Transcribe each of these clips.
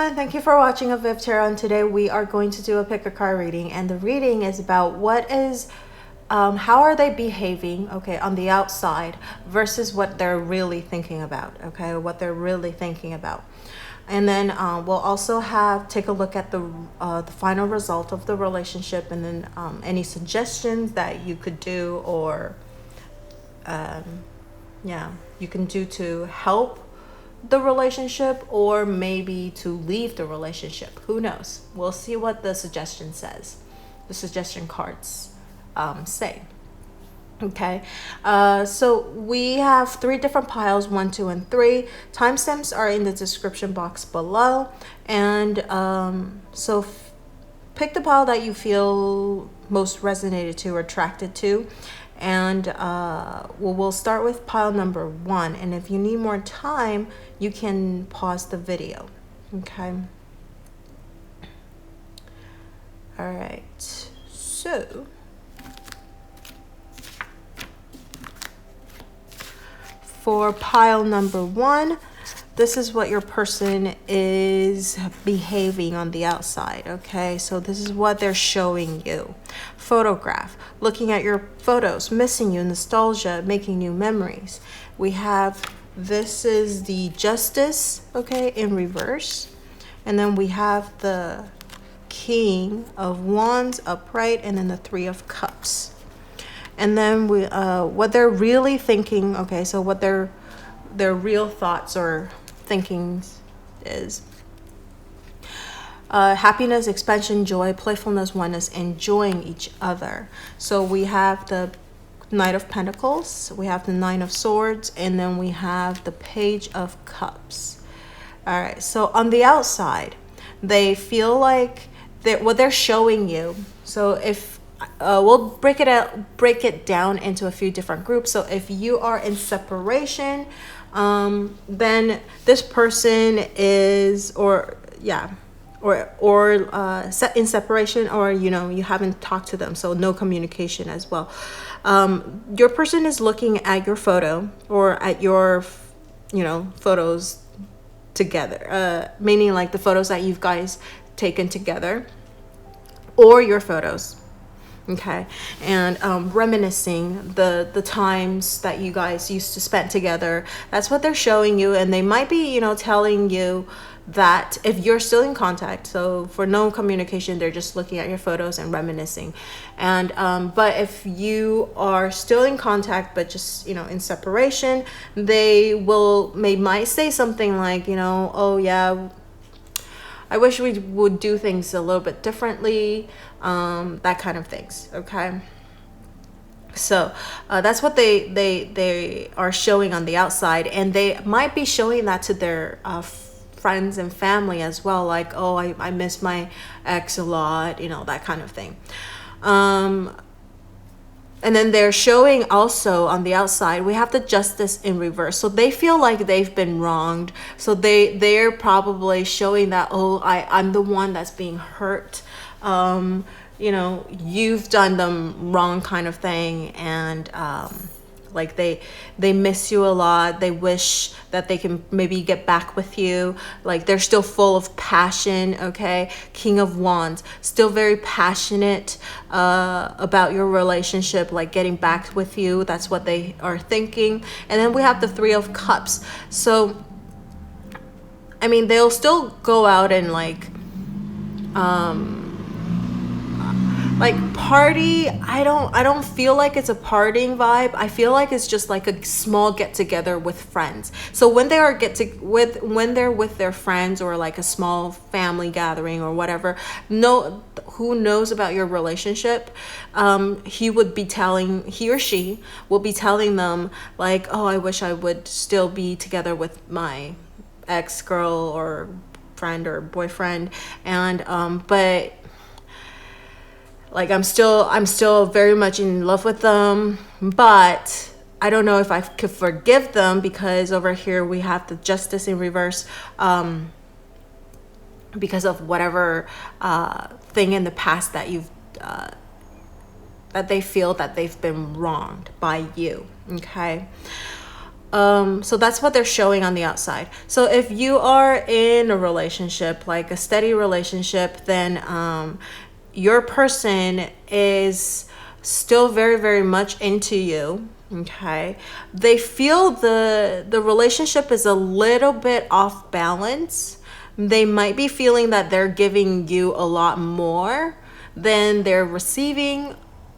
everyone, thank you for watching avivTarot, and today we are going to do a pick a card reading, and the reading is about how are they behaving, okay, on the outside versus what they're really thinking about, okay, what they're really thinking about. And then we'll also take a look at the final result of the relationship, and then any suggestions that you could do or you can do to help the relationship, or maybe to leave the relationship. Who knows? We'll see what the suggestion says. The suggestion cards say. Okay, so we have 3 different piles, 1, 2, and 3. Timestamps are in the description box below, and so pick the pile that you feel most resonated to or attracted to, and we'll start with pile number 1, and if you need more time you can pause the video. Okay, all right, so for pile number 1, this is what your person is behaving on the outside, okay? So this is what they're showing you. Photograph, looking at your photos, missing you, nostalgia, making new memories. We have, this is the Justice, okay, in reverse. And then we have the King of Wands upright, and then the 3 of Cups. And then we what they're really thinking, okay, so what their real thoughts or thinkings is happiness, expansion, joy, playfulness, oneness, enjoying each other. So we have the Knight of Pentacles, we have the 9 of Swords, and then we have the Page of Cups. All right, so on the outside they feel like what they're showing you, so if we'll break it down into a few different groups. So if you are in separation, then this person is, set in separation, or you haven't talked to them, so no communication as well. Your person is looking at your photo or at your photos together, meaning like the photos that you guys taken together or your photos. Okay, and reminiscing the times that you guys used to spend together. That's what they're showing you, and they might be telling you that if you're still in contact. So for no communication, they're just looking at your photos and reminiscing. And but if you are still in contact but just in separation, they might say something like, oh yeah, I wish we would do things a little bit differently, that kind of things. Okay, so that's what they are showing on the outside, and they might be showing that to their friends and family as well, like, oh, I miss my ex a lot, that kind of thing. And then they're showing also on the outside, we have the Justice in reverse. So they feel like they've been wronged. So they're probably showing that, oh, I'm the one that's being hurt. You've done them wrong, kind of thing. And like they miss you a lot. They wish that they can maybe get back with you. Like they're still full of passion. Okay, King of Wands, still very passionate about your relationship, like getting back with you. That's what they are thinking. And then we have the 3 of Cups. So I mean, they'll still go out and like party. I don't feel like it's a partying vibe. I feel like it's just like a small get together with friends. So when they are when they're with their friends, or like a small family gathering or whatever, who knows about your relationship, he or she will be telling them like, oh, I wish I would still be together with my ex girl or friend or boyfriend, and but like I'm still very much in love with them, but I don't know if I could forgive them, because over here we have the Justice in reverse, because of whatever thing in the past that you've that they feel that they've been wronged by you. Okay, So that's what they're showing on the outside. So if you are in a relationship, like a steady relationship, then your person is still very, very much into you. Okay, they feel the relationship is a little bit off balance. They might be feeling that they're giving you a lot more than they're receiving.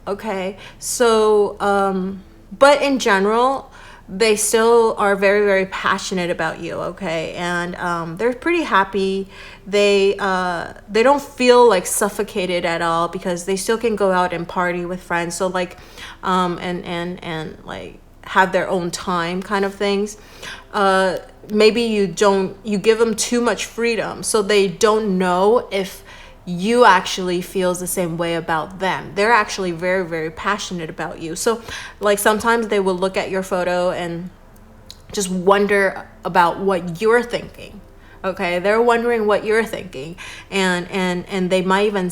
Okay, so but in general, they still are very, very passionate about you. Okay, and they're pretty happy. They don't feel like suffocated at all, because they still can go out and party with friends. So like and like have their own time kind of things. Maybe you give them too much freedom, so they don't know if you actually feels the same way about them. They're actually very, very passionate about you. So like sometimes they will look at your photo and just wonder about what you're thinking. Okay, they're wondering what you're thinking, and they might even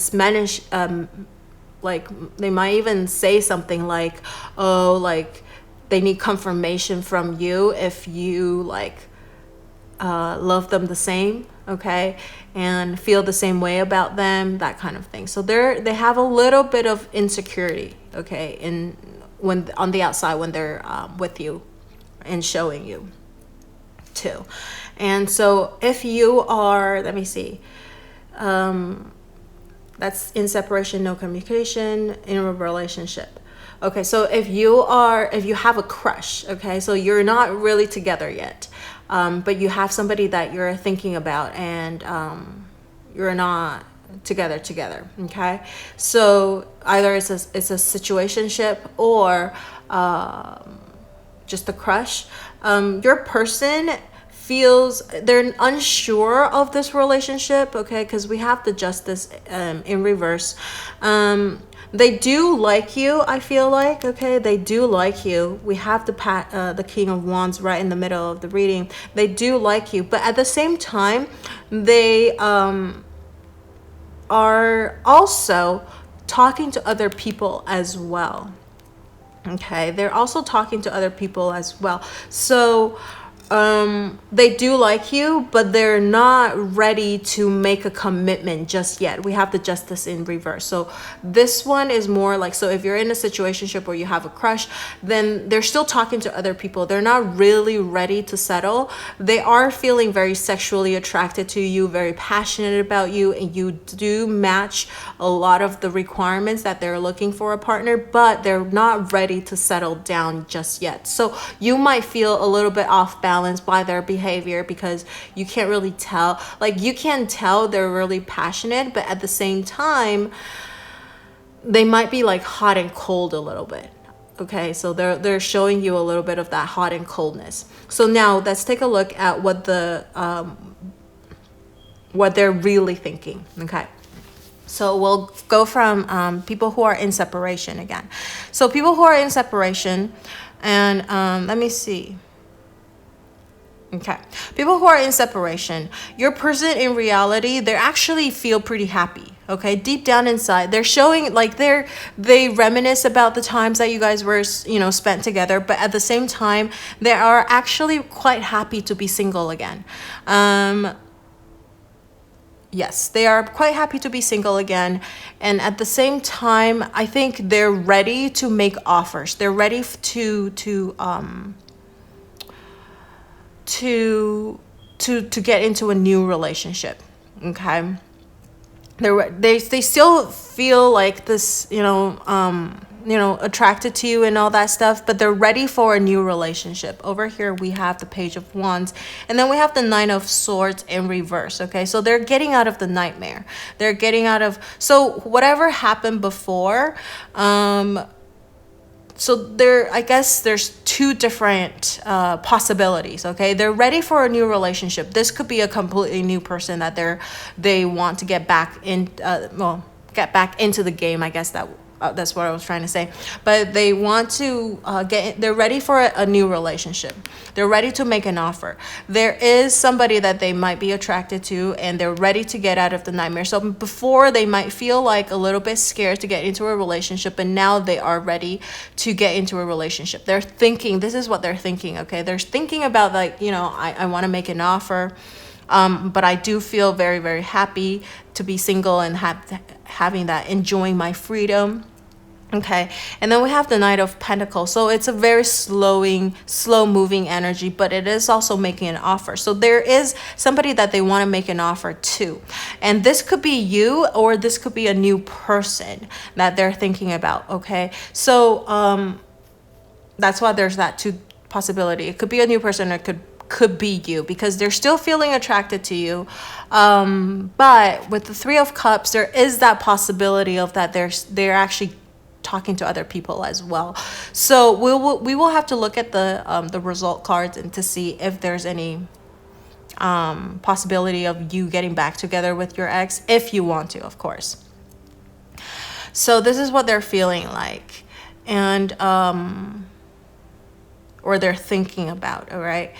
they might even say something like, oh, like they need confirmation from you if you like love them the same, okay, and feel the same way about them, that kind of thing. So they have a little bit of insecurity, okay, when on the outside when they're with you and showing you too. And so if you are, let me see, that's in separation, no communication, in a relationship. Okay, so if you have a crush, okay, so you're not really together yet, but you have somebody that you're thinking about, and you're not together, okay? So either it's a situationship or just a crush. Your person feels they're unsure of this relationship, okay, because we have the Justice in reverse. They do like you, I feel like, okay, they do like you. We have the King of Wands right in the middle of the reading. They do like you, but at the same time, they are also talking to other people as well. Okay, they're also talking to other people as well. So they do like you, but they're not ready to make a commitment just yet. We have the Justice in reverse. So this one is more like, so if you're in a situationship where you have a crush, then they're still talking to other people. They're not really ready to settle. They are feeling very sexually attracted to you, very passionate about you, and you do match a lot of the requirements that they're looking for a partner, but they're not ready to settle down just yet. So you might feel a little bit off balance by their behavior, because you can't really tell, like you can tell they're really passionate, but at the same time they might be like hot and cold a little bit. Okay, so they're showing you a little bit of that hot and coldness. So now let's take a look at what they're really thinking. Okay, so we'll go from people who are in separation again. So people who are in separation, and let me see. Okay, people who are in separation, your person in reality, they actually feel pretty happy. Okay, deep down inside, they're showing like they reminisce about the times that you guys were, spent together, but at the same time, they are actually quite happy to be single again. Yes, they are quite happy to be single again, and at the same time, I think they're ready to make offers. They're ready to get into a new relationship. Okay, they still feel like this, attracted to you and all that stuff, but they're ready for a new relationship. Over here we have the Page of Wands, and then we have the Nine of Swords in reverse. Okay, so they're getting out of the nightmare. They're getting out of, so whatever happened before, so I guess there's two different possibilities. Okay, they're ready for a new relationship. This could be a completely new person that they want to get back into the game. I guess that That's what I was trying to say. But they want to they're ready for a new relationship. They're ready to make an offer. There is somebody that they might be attracted to, and they're ready to get out of the nightmare. So before, they might feel like a little bit scared to get into a relationship, but now they are ready to get into a relationship. They're thinking, this is what they're thinking, okay? They're thinking about, like, you know, I want to make an offer. But I do feel very, very happy to be single and having that, enjoying my freedom. Okay, and then we have the Knight of Pentacles. So it's a very slow moving energy, but it is also making an offer. So there is somebody that they want to make an offer to. And this could be you, or this could be a new person that they're thinking about. Okay, so that's why there's that two possibility. It could be a new person, or it could be you, because they're still feeling attracted to you, but with the Three of Cups, there is that possibility of that they're actually talking to other people as well. So we will have to look at the result cards and to see if there's any possibility of you getting back together with your ex, if you want to, of course. So this is what they're feeling like, and or they're thinking about, all right?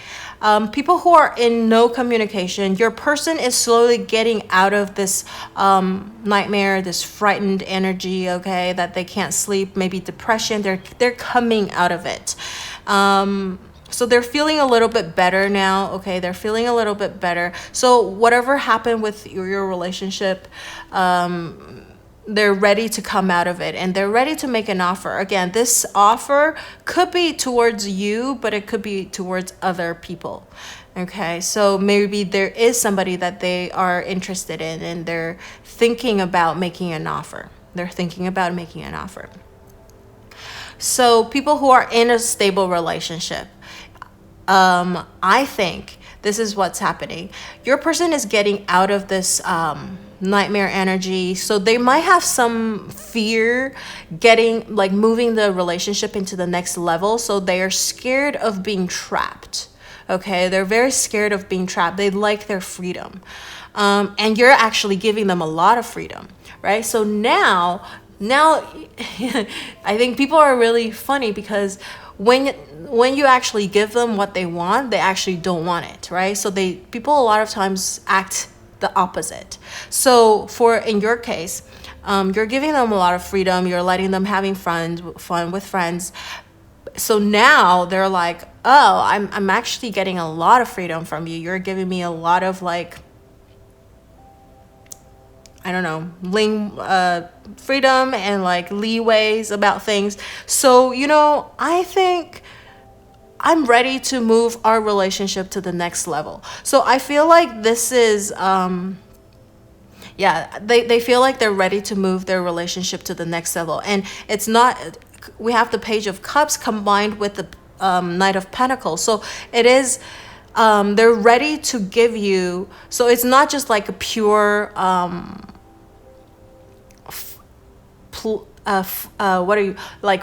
People who are in no communication, your person is slowly getting out of this nightmare, this frightened energy, okay, that they can't sleep, maybe depression. They're coming out of it. So they're feeling a little bit better now, okay? They're feeling a little bit better. So whatever happened with your relationship, they're ready to come out of it, and they're ready to make an offer. Again, this offer could be towards you, but it could be towards other people. Okay, so maybe there is somebody that they are interested in, and they're thinking about making an offer. They're thinking about making an offer. So people who are in a stable relationship, I think this is what's happening. Your person is getting out of this nightmare energy. So they might have some fear moving the relationship into the next level. So they are scared of being trapped. Okay, they're very scared of being trapped. They like their freedom. And you're actually giving them a lot of freedom, right? So now I think people are really funny, because when you actually give them what they want, they actually don't want it, right? So people a lot of times act the opposite. So in your case, you're giving them a lot of freedom. You're letting them having fun with friends. So now they're like, oh, I'm actually getting a lot of freedom from you. You're giving me a lot of, like, I don't know, freedom and like leeways about things. So, you know, I think I'm ready to move our relationship to the next level. So I feel like this is, they feel like they're ready to move their relationship to the next level. And it's not, we have the Page of Cups combined with the Knight of Pentacles. So it is, they're ready to give you, so it's not just like a pure,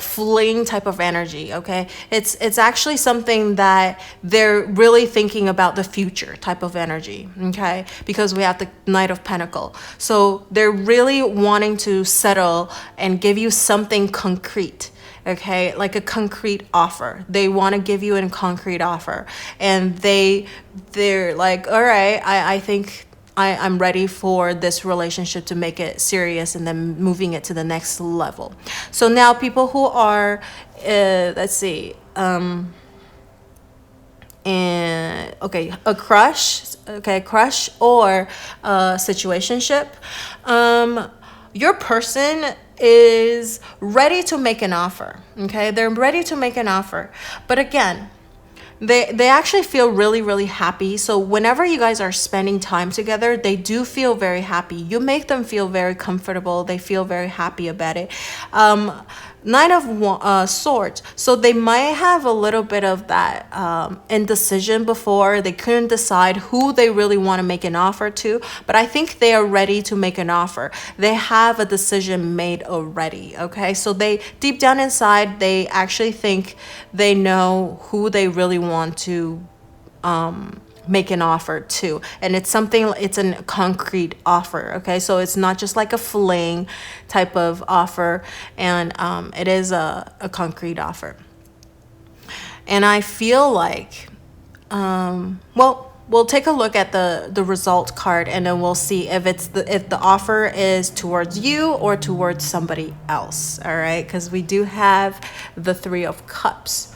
fling type of energy, okay? It's actually something that they're really thinking about the future type of energy, okay? Because we have the Knight of Pentacles. So they're really wanting to settle and give you something concrete, okay? Like a concrete offer. They want to give you a concrete offer. And they're like, all right, I think I'm ready for this relationship to make it serious and then moving it to the next level. So now people who are, let's see, a crush or a situationship, your person is ready to make an offer, okay? They're ready to make an offer. But again, they actually feel really, really happy. So whenever you guys are spending time together, they do feel very happy. You make them feel very comfortable. They feel very happy about it. Nine of Swords. So they might have a little bit of that indecision before. They couldn't decide who they really want to make an offer to. But I think they are ready to make an offer. They have a decision made already. Okay, so they deep down inside, they actually think they know who they really want to make an offer to, and it's a concrete offer. Okay, so it's not just like a fling type of offer, and it is a concrete offer. And I feel like we'll take a look at the result card, and then we'll see if the offer is towards you or towards somebody else. All right, because we do have the Three of Cups.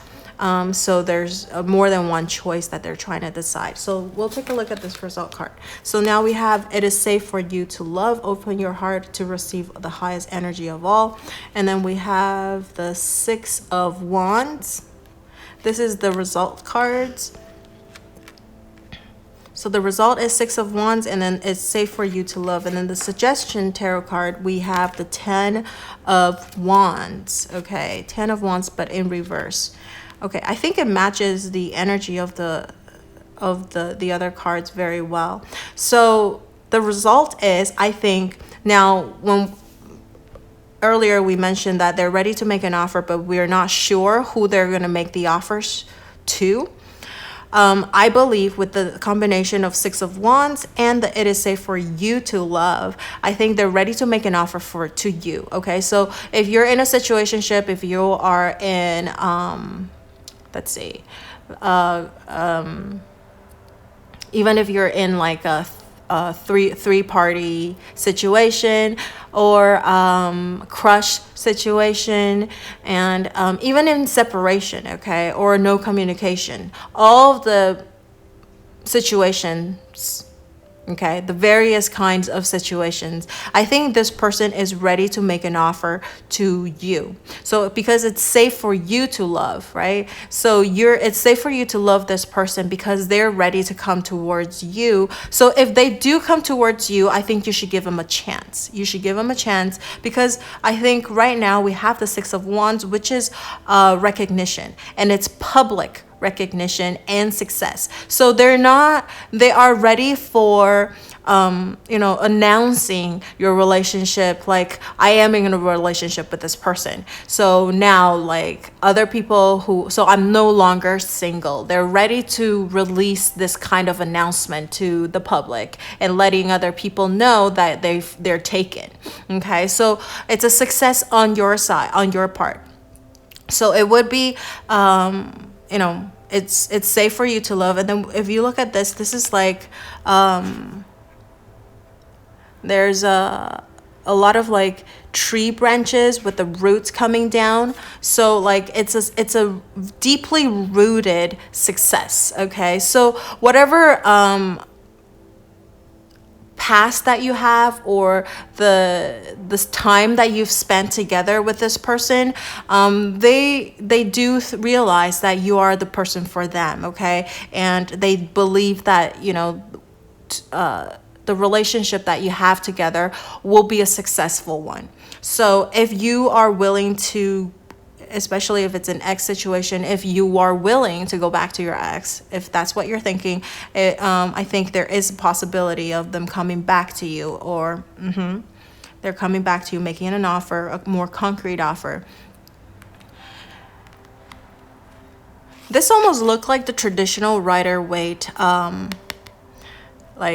So there's more than one choice that they're trying to decide. So we'll take a look at this result card. So now we have, it is safe for you to love, open your heart to receive the highest energy of all. And then we have the Six of Wands. This is the result cards. So the result is Six of Wands, and then it's safe for you to love. And then the suggestion tarot card, we have the Ten of Wands. Okay, Ten of Wands, but in reverse. Okay, I think it matches the energy of the other cards very well. So the result is, I think, now when earlier we mentioned that they're ready to make an offer, but we're not sure who they're going to make the offers to. I believe with the combination of Six of Wands and the it is safe for you to love, I think they're ready to make an offer to you. Okay, so if you're in a situationship, if you are in let's see, even if you're in like a three-party situation or crush situation, and even in separation, okay, or no communication, all of the situations, okay, the various kinds of situations, I think this person is ready to make an offer to you. So because it's safe for you to love, right? So it's safe for you to love this person because they're ready to come towards you. So if they do come towards you, I think you should give them a chance. You should give them a chance, because I think right now we have the Six of Wands, which is recognition, and it's public recognition and success. So they are ready for announcing your relationship, like, I am in a relationship with this person. So now, like, other people so I'm no longer single. They're ready to release this kind of announcement to the public and letting other people know that they're taken. Okay, so it's a success on your side, on your part. So it would be it's safe for you to love. And then if you look at this is like there's a lot of like tree branches with the roots coming down. So like it's a deeply rooted success. Okay, so whatever past that you have, or this time that you've spent together with this person, they do realize that you are the person for them. Okay, and they believe that the relationship that you have together will be a successful one. So if you are willing to, especially if it's an ex situation, if you are willing to go back to your ex, if that's what you're thinking, I think there is a possibility of them coming back to you, or they're coming back to you, making an offer, a more concrete offer. This almost looked like the traditional Rider-Waite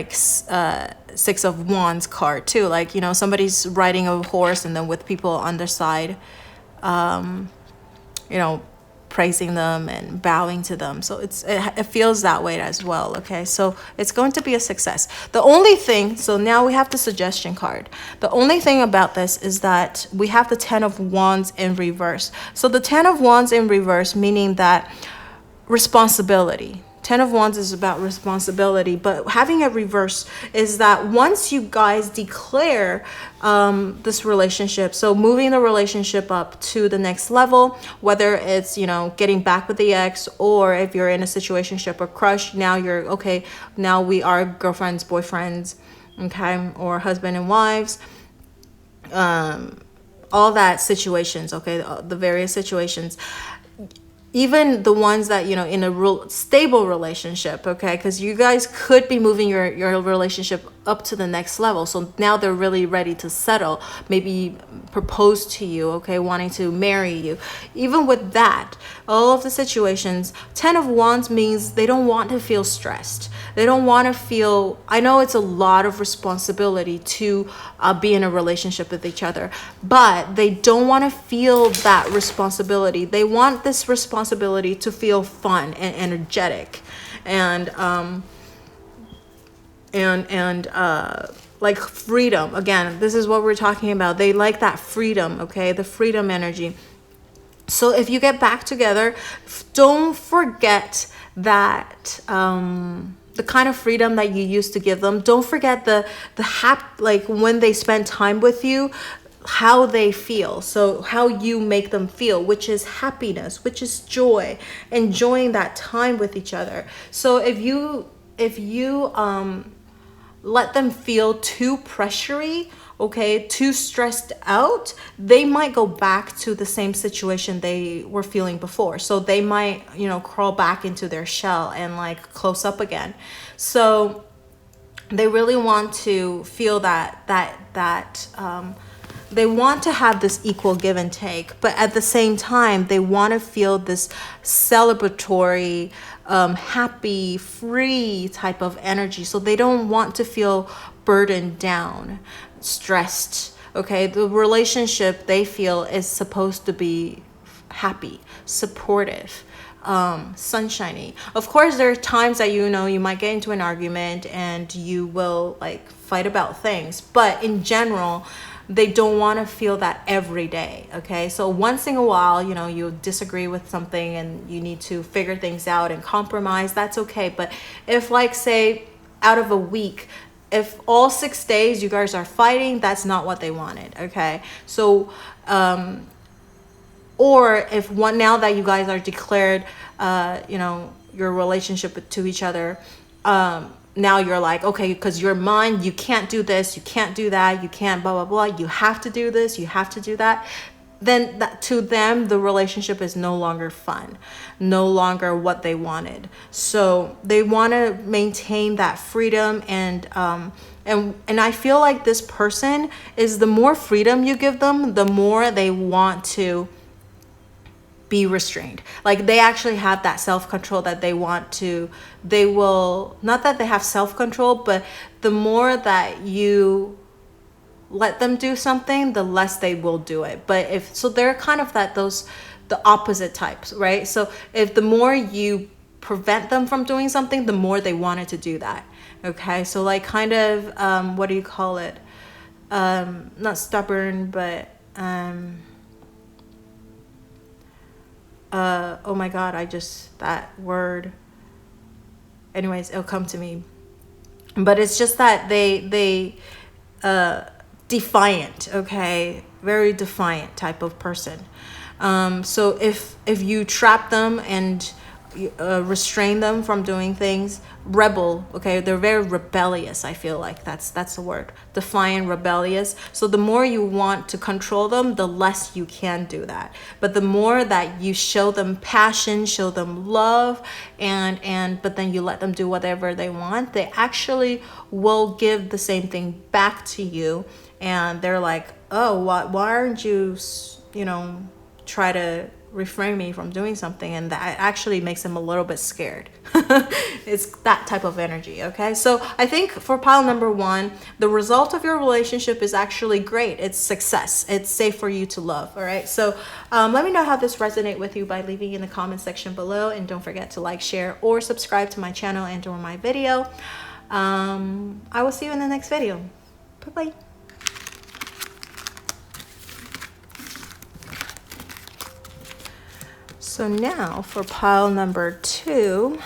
Six of Wands card too. Like, somebody's riding a horse and then with people on their side, praising them and bowing to them. So it feels that way as well. Okay, so it's going to be a success. The only thing, so now we have the suggestion card. The only thing about this is that we have the Ten of Wands in reverse. So the Ten of Wands in reverse, meaning that responsibility. Ten of Wands is about responsibility, but having a reverse is that once you guys declare this relationship, so moving the relationship up to the next level, whether it's, getting back with the ex, or if you're in a situationship or crush, now you're, okay, now we are girlfriends, boyfriends, okay, or husband and wives, all that situations, okay, the various situations. Even the ones that, in a real stable relationship, okay? Because you guys could be moving your relationship up to the next level. So now they're really ready to settle, maybe propose to you, okay? Wanting to marry you. Even with that, all of the situations, Ten of Wands means they don't want to feel stressed. They don't want to feel, I know it's a lot of responsibility to be in a relationship with each other, but they don't want to feel that responsibility. They want this responsibility to feel fun and energetic and like freedom. Again, this is what we're talking about. They like that freedom, okay? The freedom energy. So if you get back together, don't forget that the kind of freedom that you used to give them. Don't forget the like when they spend time with you, how they feel. So how you make them feel, which is happiness, which is joy, enjoying that time with each other. So if you let them feel too pressury, okay, too stressed out, they might go back to the same situation they were feeling before. So they might, you know, crawl back into their shell and like close up again. So they really want to feel that they want to have this equal give and take, but at the same time, they want to feel this celebratory, happy, free type of energy. So they don't want to feel burdened down, stressed. Okay, the relationship they feel is supposed to be happy, supportive, sunshiny. Of course, there are times that you might get into an argument and you will like fight about things, but in general, they don't want to feel that every day. Okay, so once in a while, you disagree with something and you need to figure things out and compromise, that's okay. But if, like, say out of a week, if all 6 days you guys are fighting, that's not what they wanted. Okay, so or if now that you guys are declared your relationship to each other, now you're like, okay, because you're mine, you can't do this, you can't do that, you can't blah blah blah, you have to do this, you have to do that, then to them the relationship is no longer fun, no longer what they wanted. So they want to maintain that freedom, and I feel like this person is, the more freedom you give them, the more they want to be restrained. Like, they actually have that self-control that they will, not that they have self-control, but the more that you let them do something, the less they will do it. But so they're kind of the opposite types, right? So if the more you prevent them from doing something, the more they wanted to do that. Okay, so like kind of what do you call it? Not stubborn, but oh my god, that word, anyways, it'll come to me. But it's just that they defiant, okay, very defiant type of person. So if you trap them and restrain them from doing things, rebel, okay, they're very rebellious. I feel like that's the word, defiant, rebellious. So the more you want to control them, the less you can do that. But the more that you show them passion, show them love, but then you let them do whatever they want, they actually will give the same thing back to you. And they're like, oh, why aren't you try to refrain me from doing something? And that actually makes them a little bit scared. It's that type of energy. Okay, so I think for pile number 1, the result of your relationship is actually great. It's success. It's safe for you to love. All right, so let me know how this resonates with you by leaving in the comment section below, and don't forget to like, share, or subscribe to my channel and or my video. I will see you in the next video. Bye bye. So now for pile number 2,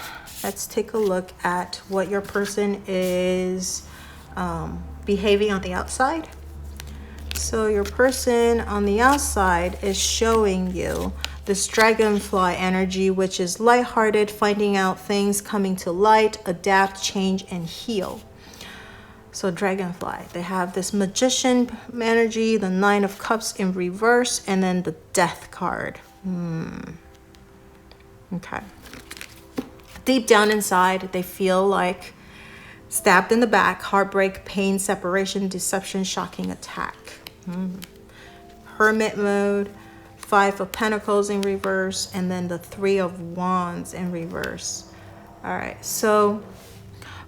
let's take a look at what your person is behaving on the outside. So your person on the outside is showing you this dragonfly energy, which is lighthearted, finding out things, coming to light, adapt, change, and heal. So dragonfly, they have this magician energy, the 9 of Cups in reverse, and then the Death card. Okay. Deep down inside, they feel like stabbed in the back, heartbreak, pain, separation, deception, shocking attack. Hermit mode, 5 of Pentacles in reverse, and then the 3 of Wands in reverse. All right, so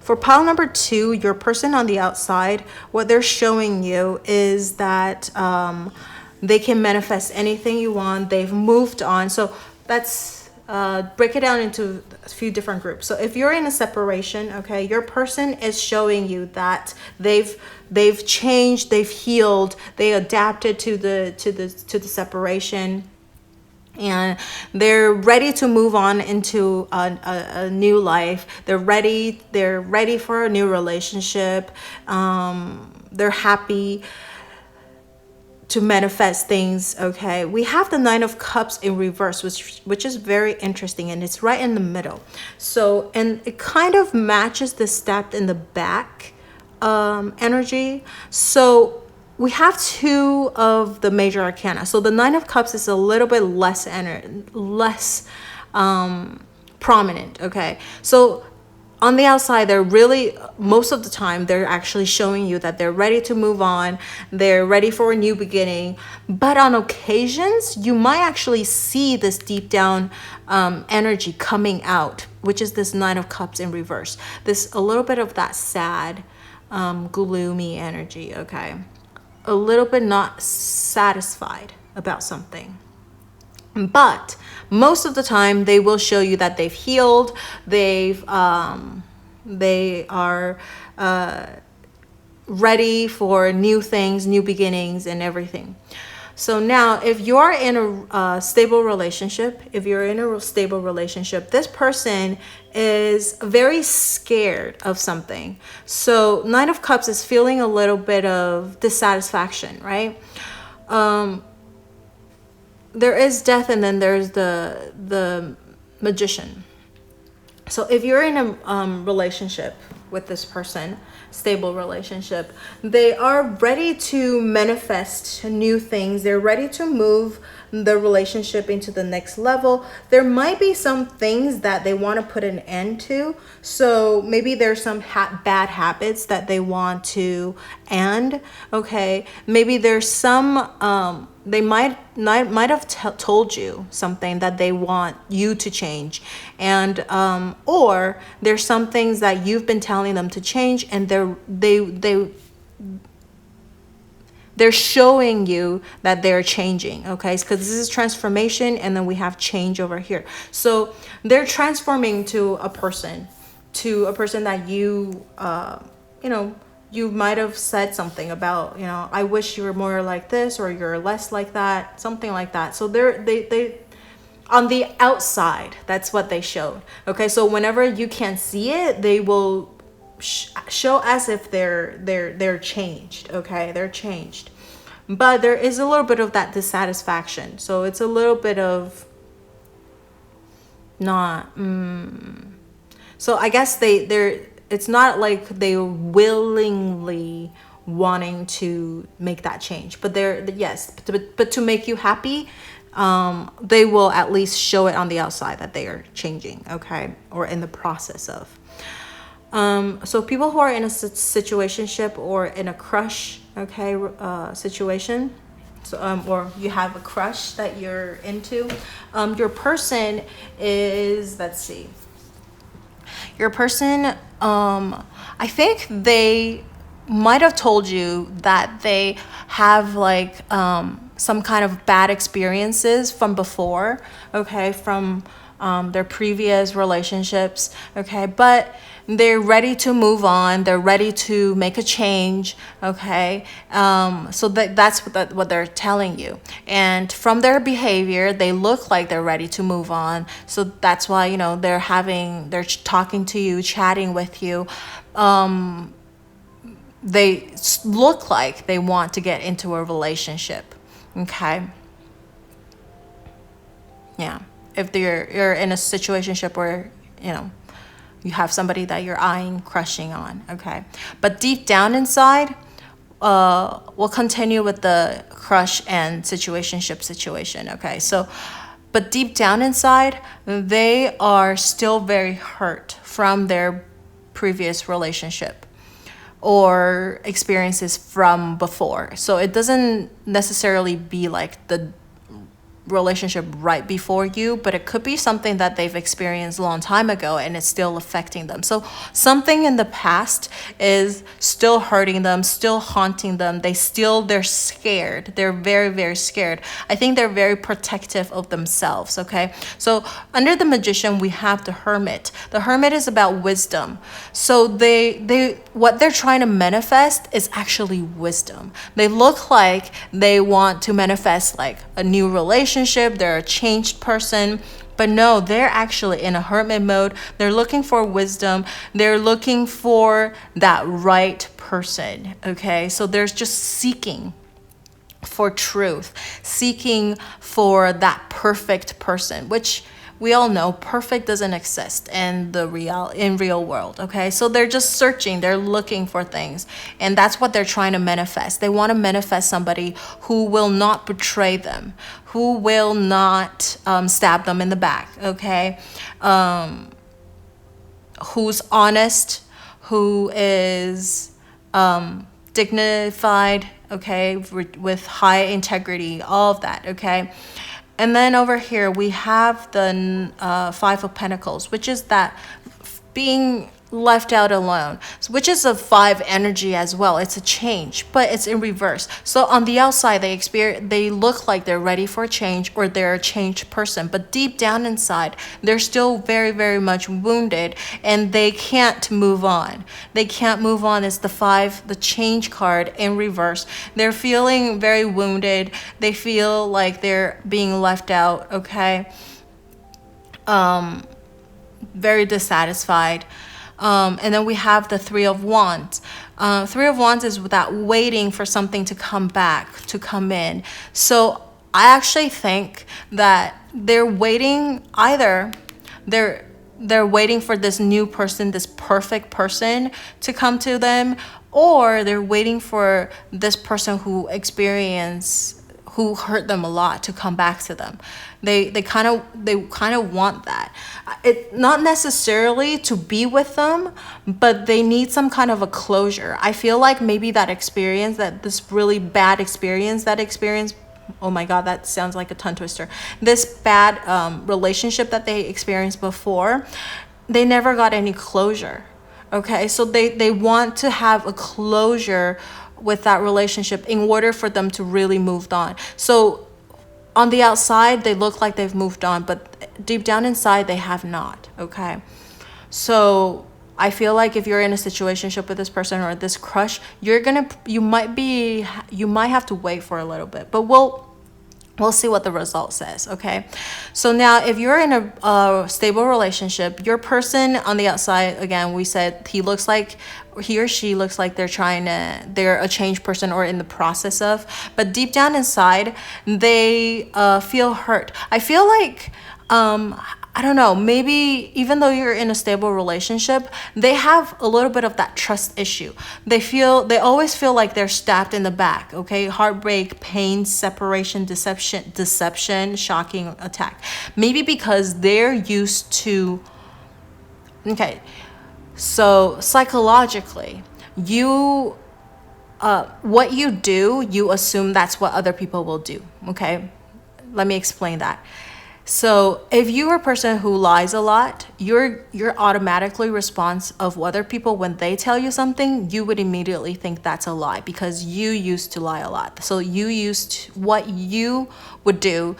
For pile number 2, your person on the outside, what they're showing you is that they can manifest anything you want. They've moved on. So that's break it down into a few different groups. So if you're in a separation, okay, your person is showing you that they've changed, they've healed, they adapted to the separation, and they're ready to move on into a new life. They're ready for a new relationship. They're happy to manifest things. Okay, we have the 9 of Cups in reverse, which is very interesting, and it's right in the middle. So, and it kind of matches the stabbed in the back energy. So we have 2 of the major arcana. So the 9 of Cups is a little bit less prominent. Okay, so on the outside, they're really, most of the time, they're actually showing you that they're ready to move on. They're ready for a new beginning. But on occasions, you might actually see this deep down energy coming out, which is this 9 of Cups in reverse. This a little bit of that sad, gloomy energy. Okay, a little bit not satisfied about something. But most of the time, they will show you that they've healed. They are ready for new things, new beginnings, and everything. So now, if you're in a stable relationship, this person is very scared of something. So 9 of Cups is feeling a little bit of dissatisfaction, right? There is death, and then there's the Magician. So if you're in a relationship with this person, stable relationship, they are ready to manifest new things. They're ready to move the relationship into the next level. There might be some things that they want to put an end to. So maybe there's some bad habits that they want to end. Okay, maybe there's some they might have told you something that they want you to change, and or there's some things that you've been telling them to change, and they're showing you that they're changing. Okay, because this is transformation, and then we have change over here. So they're transforming to a person that you you might have said something about, I wish you were more like this, or you're less like that, something like that. So they on the outside, that's what they showed. Okay, so whenever you can't see it, they will show as if they're changed. Okay, they're changed, but there is a little bit of that dissatisfaction. So it's a little bit of not. So I guess they're. It's not like they're willingly wanting to make that change, but but to make you happy, they will at least show it on the outside that they are changing, okay, or in the process of. So people who are in a situationship or in a crush, okay, situation, so, or you have a crush that you're into, your person is, let's see. Your person, I think they might have told you that they have like some kind of bad experiences from before, okay, from their previous relationships, okay, but they're ready to move on. They're ready to make a change, okay. So that's what they're telling you, and from their behavior, they look like they're ready to move on. So that's why they're talking to you, chatting with you. They look like they want to get into a relationship, okay. Yeah, if you're in a situationship where you have somebody that you're eyeing, crushing on, okay? But deep down inside, we'll continue with the crush and situationship situation, okay? So, but deep down inside, they are still very hurt from their previous relationship or experiences from before. So it doesn't necessarily be like the relationship right before you, but it could be something that they've experienced a long time ago and it's still affecting them. So something in the past is still hurting them, still haunting them. They're scared. They're very, very scared. I think they're very protective of themselves. Okay. So under the Magician, we have the Hermit. The Hermit is about wisdom. So what they're trying to manifest is actually wisdom. They look like they want to manifest like a new relationship. They're a changed person, but no, they're actually in a hermit mode. They're looking for wisdom. They're looking for that right person. Okay, so they're just seeking for truth, seeking for that perfect person, which we all know perfect doesn't exist in real world. Okay, so they're just searching, they're looking for things, and that's what they're trying to manifest. They want to manifest somebody who will not betray them, who will not stab them in the back. Okay, who's honest, who is dignified. Okay, with high integrity, all of that. Okay. And then over here, we have the Five of Pentacles, which is that being left out alone, which is a 5 energy as well. It's a change, but it's in reverse. So on the outside, they look like they're ready for a change or they're a changed person, but deep down inside, they're still very, very much wounded and they can't move on. They can't move on. It's the change card in reverse. They're feeling very wounded. They feel like they're being left out. Okay. Very dissatisfied. And then we have the Three of Wands. Three of Wands is that waiting for something to come back, to come in. So I actually think that they're waiting, either they're waiting for this new person, this perfect person to come to them, or they're waiting for this person who hurt them a lot to come back to them. They kind of want that. It not necessarily to be with them, but they need some kind of a closure. I feel like maybe this really bad experience, oh my God, that sounds like a tongue twister. This bad relationship that they experienced before, they never got any closure. Okay, so they want to have a closure with that relationship in order for them to really move on. So on the outside, they look like they've moved on, but deep down inside, they have not. Okay, so I feel like if you're in a situationship with this person or this crush, you might have to wait for a little bit, but we'll see what the result says. Okay, so now if you're in a stable relationship, your person on the outside, again, we said he or she looks like they're a changed person or in the process of, but deep down inside, they feel hurt. I feel like I don't know, maybe even though you're in a stable relationship, they have a little bit of that trust issue. They always feel like they're stabbed in the back. Okay, heartbreak, pain, separation, deception, shocking attack. Maybe because they're used to. Okay, so psychologically, what you do, you assume that's what other people will do. Okay, let me explain that. So if you're a person who lies a lot, you're automatically response of other people when they tell you something, you would immediately think that's a lie because you used to lie a lot. So you used what you would do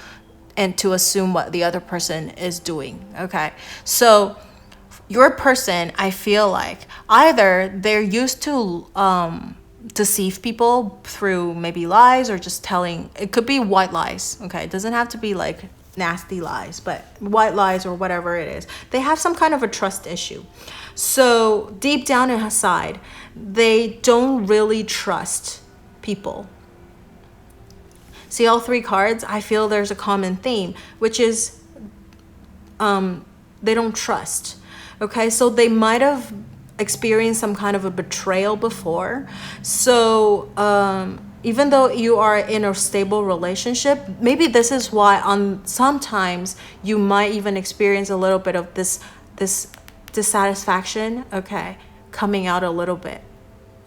and to assume what the other person is doing. Okay, so your person, I feel like either they're used to deceive people through maybe lies or just telling. It could be white lies. Okay, it doesn't have to be like nasty lies, but white lies or whatever it is. They have some kind of a trust issue. So deep down inside, they don't really trust people. See all three cards? I feel there's a common theme, which is they don't trust. Okay, so they might have experienced some kind of a betrayal before. So even though you are in a stable relationship, maybe this is why sometimes you might even experience a little bit of this dissatisfaction, okay, coming out a little bit.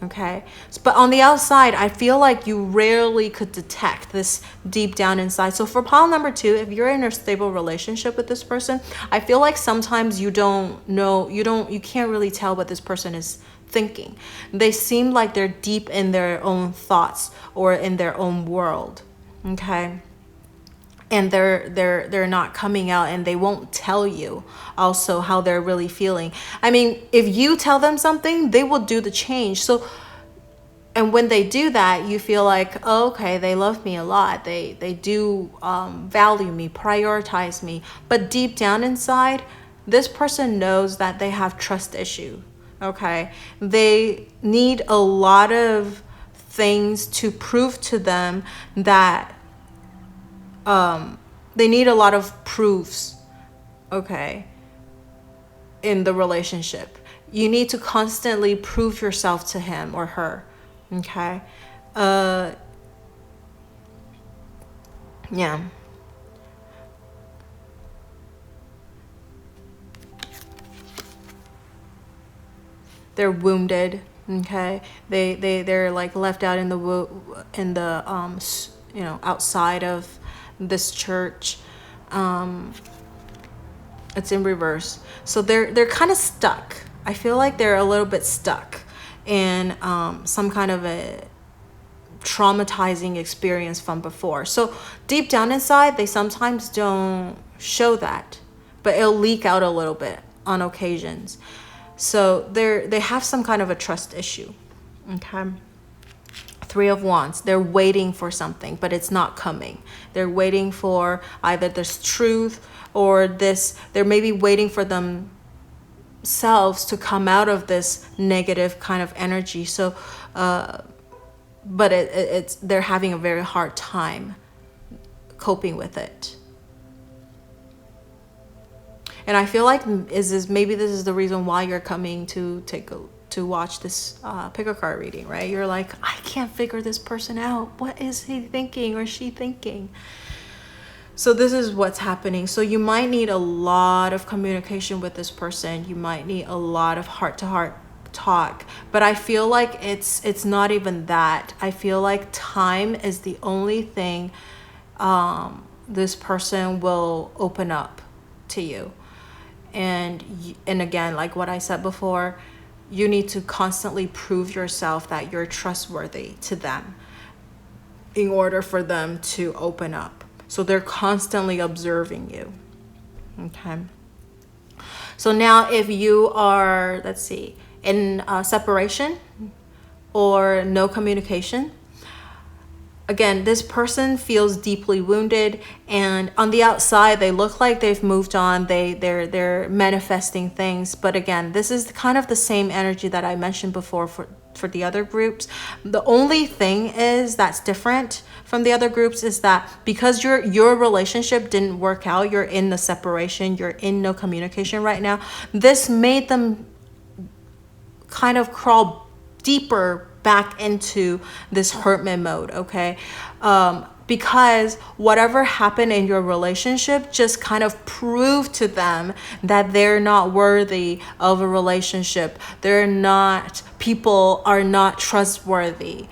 Okay, but on the outside, I feel like you rarely could detect this deep down inside. So for pile number 2, if you're in a stable relationship with this person, I feel like sometimes you can't really tell what this person is thinking. They seem like they're deep in their own thoughts or in their own world. Okay, and they're not coming out, and they won't tell you also how they're really feeling. I mean, if you tell them something, they will do the change. So, and when they do that, you feel like, oh, okay, they love me a lot. They do value me, prioritize me. But deep down inside, this person knows that they have trust issue. Okay, they need a lot of things to prove to them that they need a lot of proofs, okay, in the relationship. You need to constantly prove yourself to him or her, okay? Yeah. They're wounded, okay? They're like left out in the outside of this church. It's in reverse, so they're kind of stuck. I feel like they're a little bit stuck in some kind of a traumatizing experience from before. So deep down inside, they sometimes don't show that, but it'll leak out a little bit on occasions. So they have some kind of a trust issue. Okay. 3 of Wands, they're waiting for something, but it's not coming. They're waiting for either this truth or this, they're maybe waiting for themselves to come out of this negative kind of energy. So, but it's they're having a very hard time coping with it. And I feel like maybe this is the reason why you're coming to watch this pick a card reading, right? You're like, I can't figure this person out. What is he thinking or she thinking? So this is what's happening. So you might need a lot of communication with this person. You might need a lot of heart-to-heart talk. But I feel like it's not even that. I feel like time is the only thing this person will open up to you. And again, like what I said before, you need to constantly prove yourself that you're trustworthy to them in order for them to open up. So they're constantly observing you. Okay. So now if you are, let's see, in separation or no communication, again, this person feels deeply wounded, and on the outside, they look like they've moved on. They're manifesting things. But again, this is kind of the same energy that I mentioned before for the other groups. The only thing is that's different from the other groups is that because your relationship didn't work out, you're in the separation, you're in no communication right now. This made them kind of crawl deeper back into this hermit mode, okay? Because whatever happened in your relationship just kind of proved to them that they're not worthy of a relationship. People are not trustworthy.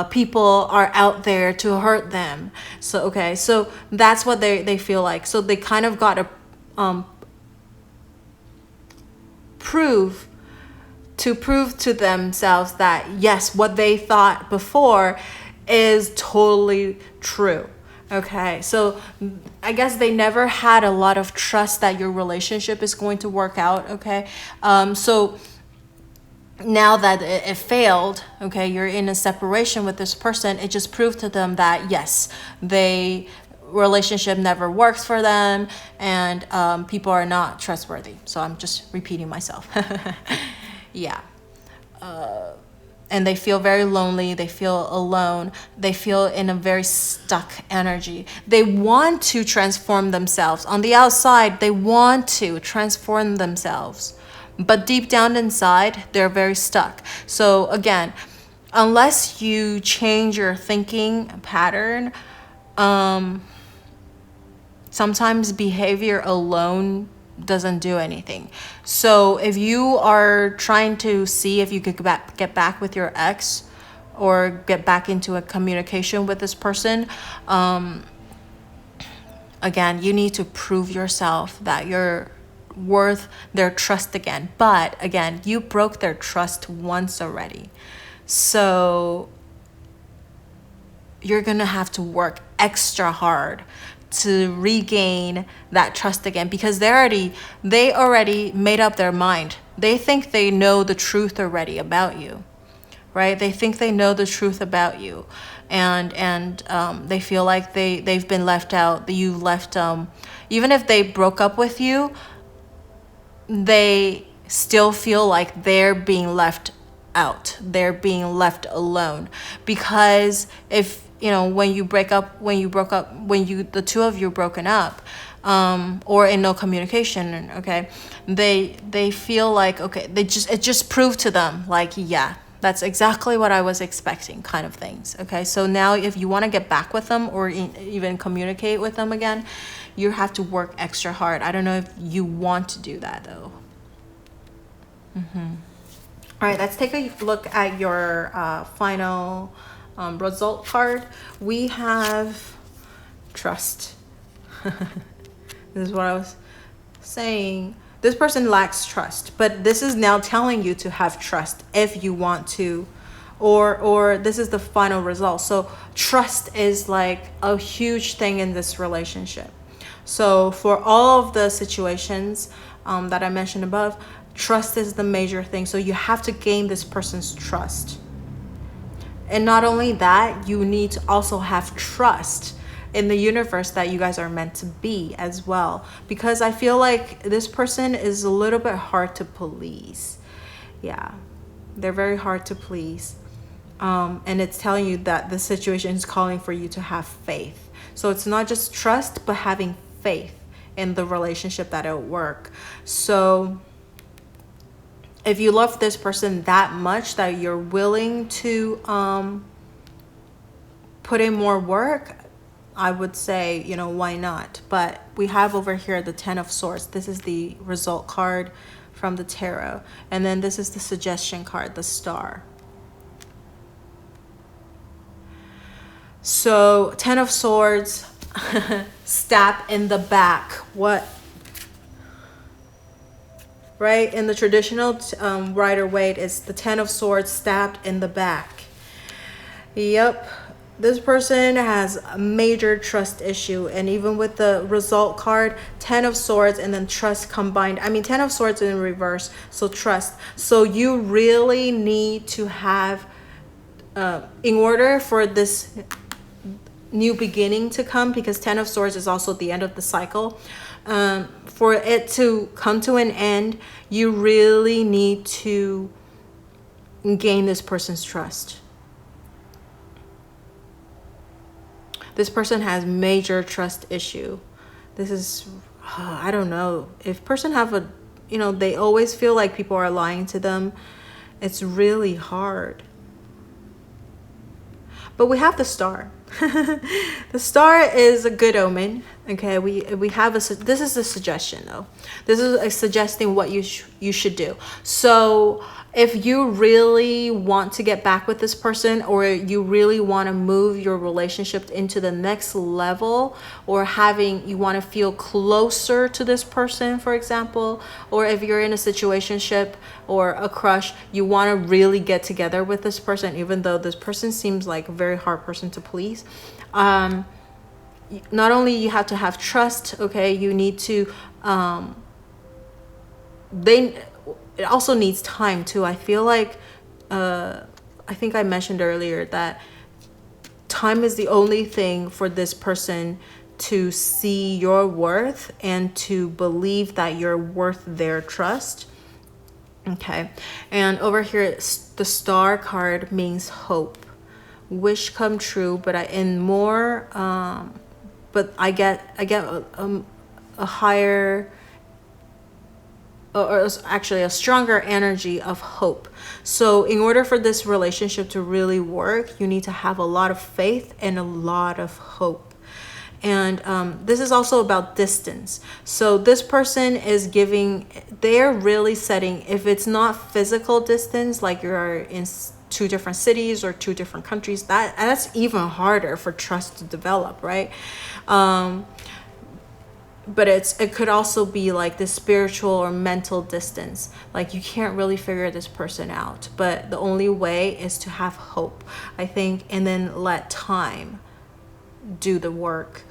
People are out there to hurt them. So, okay, so that's what they feel like. So they kind of got to prove to themselves that yes, what they thought before is totally true. Okay, so I guess they never had a lot of trust that your relationship is going to work out. Okay, so now that it failed, okay, you're in a separation with this person, it just proved to them that yes, relationship never works for them, and people are not trustworthy. So I'm just repeating myself. Yeah. And they feel very lonely. They feel alone. They feel in a very stuck energy. They want to transform themselves. On the outside, they want to transform themselves. But deep down inside, they're very stuck. So again, unless you change your thinking pattern, sometimes behavior alone doesn't do anything. So if you are trying to see if you could get back with your ex or get back into a communication with this person, again, you need to prove yourself that you're worth their trust again. But again, you broke their trust once already. So you're gonna have to work extra hard to regain that trust again, because they already made up their mind. They think they know the truth already about you, right? They think they know the truth about you, and they feel like they've been left out. That you left even if they broke up with you, they still feel like they're being left out. They're being left alone, because if when the two of you broken up, or in no communication, okay, they feel like, okay, it just proved to them like, yeah, that's exactly what I was expecting, kind of things. Okay, so now if you want to get back with them or even communicate with them again, you have to work extra hard. I don't know if you want to do that though. All right, let's take a look at your final result card. We have trust. This is what I was saying. This person lacks trust, but this is now telling you to have trust if you want to, or this is the final result. So trust is like a huge thing in this relationship. So for all of the situations that I mentioned above, trust is the major thing. So you have to gain this person's trust. And not only that, you need to also have trust in the universe that you guys are meant to be as well. Because I feel like this person is a little bit hard to please. Yeah, they're very hard to please. And it's telling you that the situation is calling for you to have faith. So it's not just trust, but having faith in the relationship that it'll work. So if you love this person that much that you're willing to put in more work, I would say, why not? But we have over here the 10 of Swords. This is the result card from the tarot. And then this is the suggestion card, the Star. So 10 of Swords, stab in the back. What? Right? In the traditional Rider-Waite, it's the 10 of Swords stabbed in the back. Yep. This person has a major trust issue. And even with the result card, 10 of Swords and then trust combined. 10 of Swords in reverse. So trust. So you really need to have, in order for this new beginning to come, because 10 of Swords is also the end of the cycle. For it to come to an end, you really need to gain this person's trust. This person has major trust issue. This is, I don't know. If person have they always feel like people are lying to them. It's really hard. But we have the Star. The Star is a good omen. Okay, we have this is a suggestion though. This is suggesting what you should do. So if you really want to get back with this person, or you really want to move your relationship into the next level, or you want to feel closer to this person, for example, or if you're in a situationship or a crush, you want to really get together with this person, even though this person seems like a very hard person to please. Not only you have to have trust, okay, you need to it also needs time too. I feel like I think I mentioned earlier that time is the only thing for this person to see your worth and to believe that you're worth their trust. Okay, and over here the Star card means hope, wish come true, but I get a higher, or actually a stronger energy of hope. So in order for this relationship to really work, you need to have a lot of faith and a lot of hope. And this is also about distance. So this person is they're really setting, if it's not physical distance, like you're in 2 different cities or 2 different countries, that's even harder for trust to develop, right? But it could also be like the spiritual or mental distance. Like you can't really figure this person out, but the only way is to have hope, I think, and then let time do the work.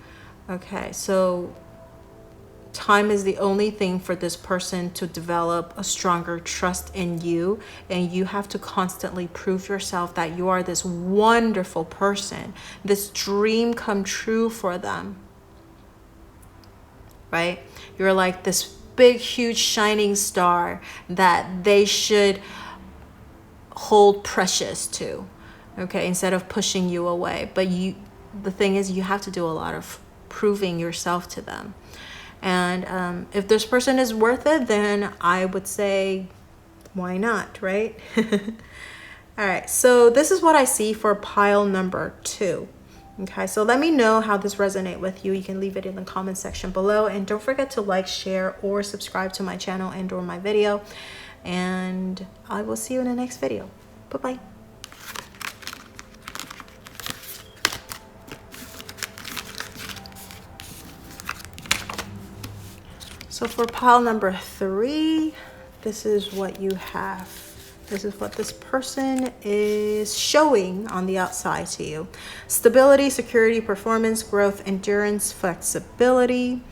Okay, so time is the only thing for this person to develop a stronger trust in you, and you have to constantly prove yourself that you are this wonderful person, this dream come true for them, right? You're like this big, huge, shining star that they should hold precious to, okay, instead of pushing you away. But the thing is, you have to do a lot of proving yourself to them. And if this person is worth it, then I would say, why not, right? All right, so this is what I see for pile number 2. Okay, so let me know how this resonates with you. You can leave it in the comment section below. And don't forget to like, share, or subscribe to my channel and or my video. And I will see you in the next video. Bye-bye. So for pile number 3, this is what you have. This is what this person is showing on the outside to you. Stability, security, performance, growth, endurance, flexibility.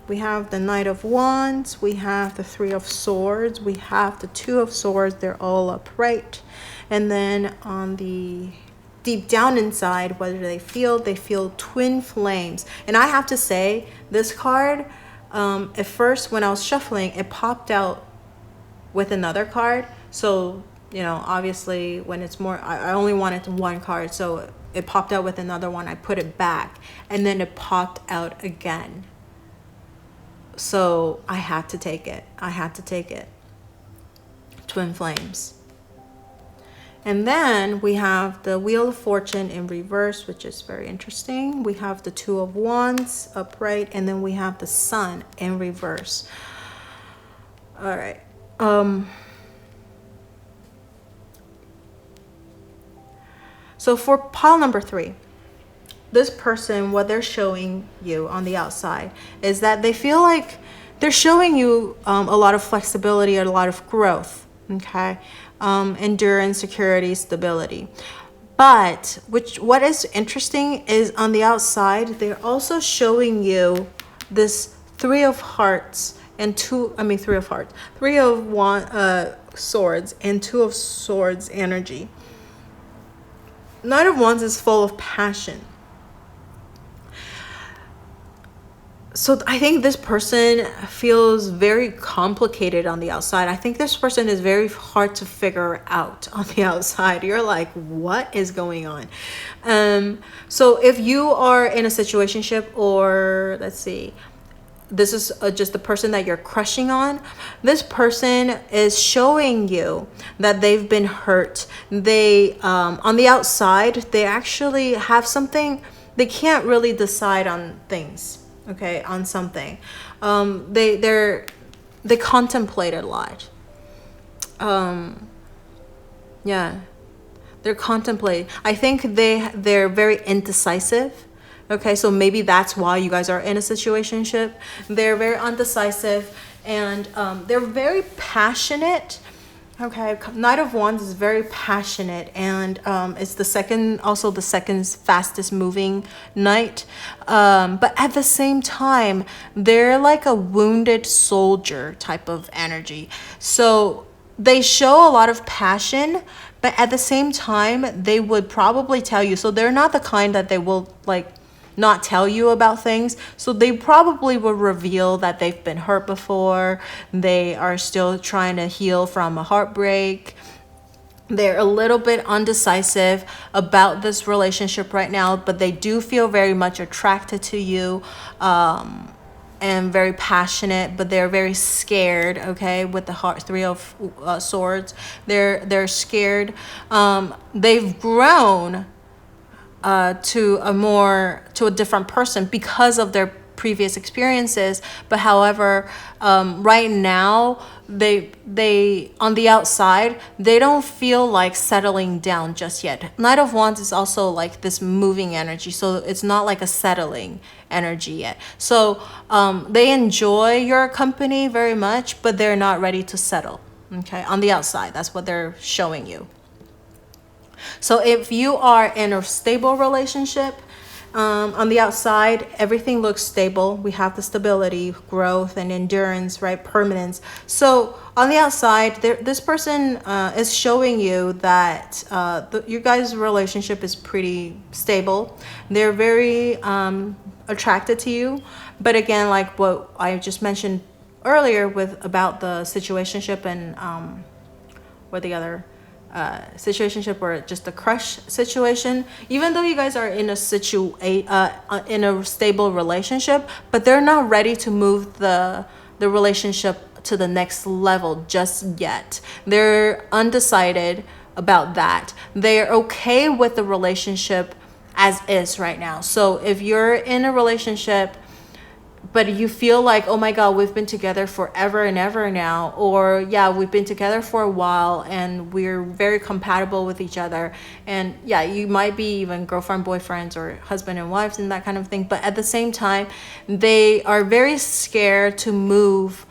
We have the Knight of Wands. We have the 3 of Swords. We have the 2 of Swords. They're all upright. And then on the deep down inside, what do they feel? They feel twin flames. And I have to say, this card, at first when I was shuffling, it popped out with another card. So, you know, obviously when it's more, I only wanted 1 card, so it popped out with another one. I put it back and then it popped out again. So I had to take it. Twin flames. And then we have the Wheel of Fortune in reverse, which is very interesting. We have the 2 of Wands upright, and then we have the Sun in reverse. All right. So for pile number 3, this person, what they're showing you on the outside is that they feel like they're showing you a lot of flexibility, a lot of growth, okay? Endurance, security, stability. But what is interesting is on the outside, they're also showing you this 3 of Hearts and 3 of Swords and 2 of Swords energy. Knight of Wands is full of passion. So I think this person feels very complicated on the outside. I think this person is very hard to figure out on the outside. You're like, what is going on? So if you are in a situationship, or let's see, this is just the person that you're crushing on, this person is showing you that they've been hurt. They on the outside, they actually have something, they can't really decide on things, okay, on something. They contemplate a lot. Yeah, they're contemplating. I think they're very indecisive. Okay, so maybe that's why you guys are in a situationship. They're very undecisive, and they're very passionate. Okay, Knight of Wands is very passionate, and it's the second fastest moving knight. But at the same time, they're like a wounded soldier type of energy. So they show a lot of passion, but at the same time, they would probably tell you. So they're not the kind that they will like not tell you about things. So they probably will reveal that they've been hurt before. They are still trying to heal from a heartbreak. They're a little bit undecisive about this relationship right now, but they do feel very much attracted to you, and very passionate, but they're very scared, okay, with the 3 of Swords. They're scared. They've grown to a different person because of their previous experiences. But however, right now they on the outside, they don't feel like settling down just yet. Knight of Wands is also like this moving energy, so it's not like a settling energy yet. So they enjoy your company very much, but they're not ready to settle. Okay, on the outside, that's what they're showing you. So if you are in a stable relationship, on the outside, everything looks stable. We have the stability, growth, and endurance, right? Permanence. So on the outside, this person is showing you that you guys' relationship is pretty stable. They're very attracted to you. But again, like what I just mentioned earlier about the situationship and or the other situationship or just a crush situation, even though you guys are in in a stable relationship, but they're not ready to move the relationship to the next level just yet. They're undecided about that. They're okay with the relationship as is right now. So if you're in a relationship but you feel like, oh my God, we've been together forever and ever now, or yeah, we've been together for a while and we're very compatible with each other, and yeah, you might be even girlfriend, boyfriends, or husband and wives and that kind of thing, but at the same time, they are very scared to move